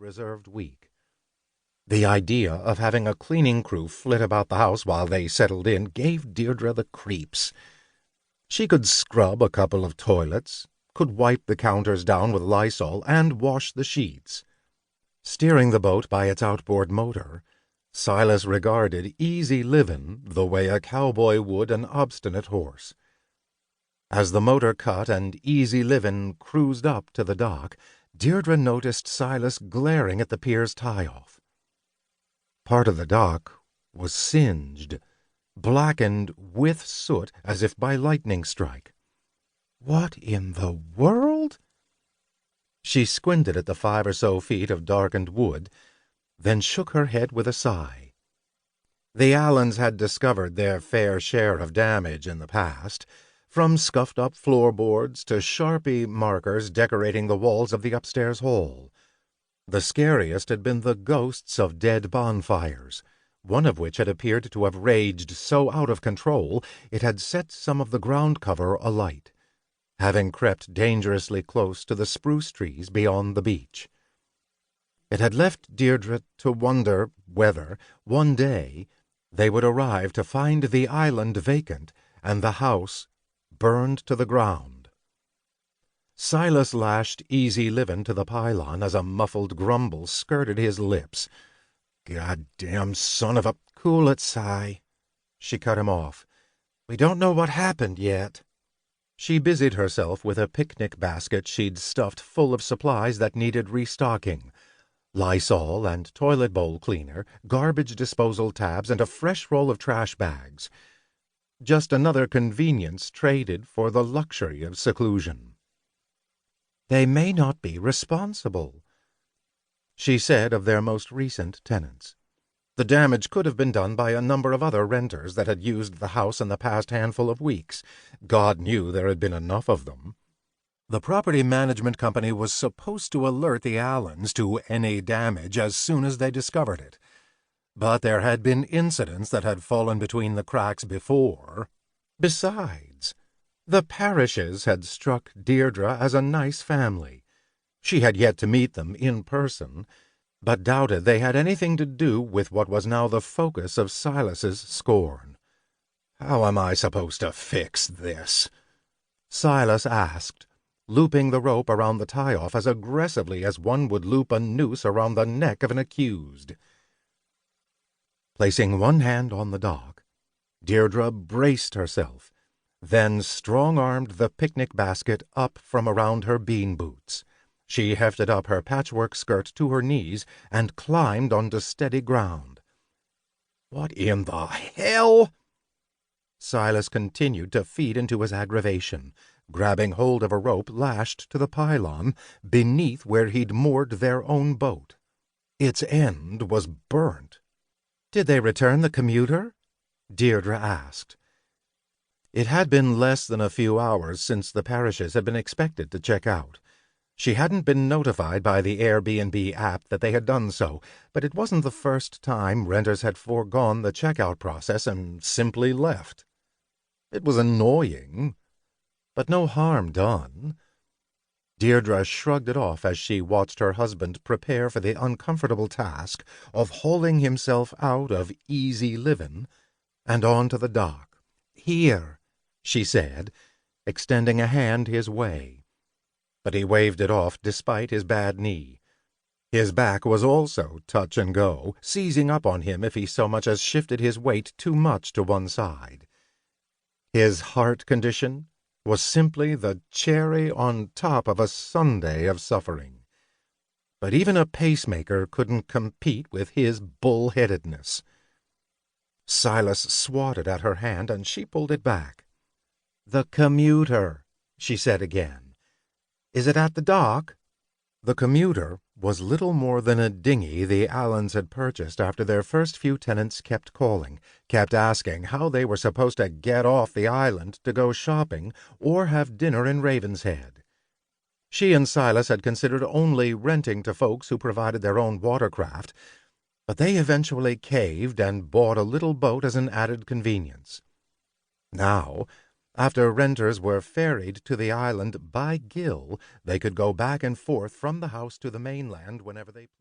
reserved week. The idea of having a cleaning crew flit about the house while they settled in gave Deirdre the creeps. She could scrub a couple of toilets, could wipe the counters down with Lysol, and wash the sheets. Steering the boat by its outboard motor, Silas regarded easy living the way a cowboy would an obstinate horse. As the motor cut and easy living cruised up to the dock, Deirdre noticed Silas glaring at the pier's tie-off. Part of the dock was singed, blackened with soot as if by lightning strike. What in the world? She squinted at the 5 or so feet of darkened wood, then shook her head with a sigh. The Allens had discovered their fair share of damage in the past, from scuffed-up floorboards to Sharpie markers decorating the walls of the upstairs hall. The scariest had been the ghosts of dead bonfires, one of which had appeared to have raged so out of control it had set some of the ground cover alight, having crept dangerously close to the spruce trees beyond the beach. It had left Deirdre to wonder whether, one day, they would arrive to find the island vacant and the house burned to the ground. Silas lashed easy livin' to the pylon as a muffled grumble skirted his lips. "Goddamn son of a—" "Cool it, Si," she cut him off. "We don't know what happened yet." She busied herself with a picnic basket she'd stuffed full of supplies that needed restocking. Lysol and toilet bowl cleaner, garbage disposal tabs, and a fresh roll of trash bags. Just another convenience traded for the luxury of seclusion. "They may not be responsible," she said of their most recent tenants. The damage could have been done by a number of other renters that had used the house in the past handful of weeks. God knew there had been enough of them. The property management company was supposed to alert the Allens to any damage as soon as they discovered it. But there had been incidents that had fallen between the cracks before. Besides, the Parrishes had struck Deirdre as a nice family. She had yet to meet them in person, but doubted they had anything to do with what was now the focus of Silas's scorn. "How am I supposed to fix this?" Silas asked, looping the rope around the tie-off as aggressively as one would loop a noose around the neck of an accused. Placing one hand on the dock, Deirdre braced herself, then strong-armed the picnic basket up from around her bean boots. She hefted up her patchwork skirt to her knees and climbed onto steady ground. "What in the hell?" Silas continued to feed into his aggravation, grabbing hold of a rope lashed to the pylon beneath where he'd moored their own boat. Its end was burnt. "Did they return the commuter?" Deirdre asked. It had been less than a few hours since the Parrishes had been expected to check out. She hadn't been notified by the Airbnb app that they had done so, but it wasn't the first time renters had foregone the checkout process and simply left. It was annoying, but no harm done. Deirdre shrugged it off as she watched her husband prepare for the uncomfortable task of hauling himself out of easy living and onto the dock. "Here," she said, extending a hand his way. But he waved it off despite his bad knee. His back was also touch and go, seizing up on him if he so much as shifted his weight too much to one side. His heart condition was simply the cherry on top of a sundae of suffering. But even a pacemaker couldn't compete with his bull-headedness. Silas swatted at her hand, and she pulled it back. "The commuter," she said again. "Is it at the dock?" The commuter was little more than a dinghy the Allens had purchased after their first few tenants kept calling, kept asking how they were supposed to get off the island to go shopping or have dinner in Ravenshead. She and Silas had considered only renting to folks who provided their own watercraft, but they eventually caved and bought a little boat as an added convenience. Now, after renters were ferried to the island by Gill, they could go back and forth from the house to the mainland whenever they pleased.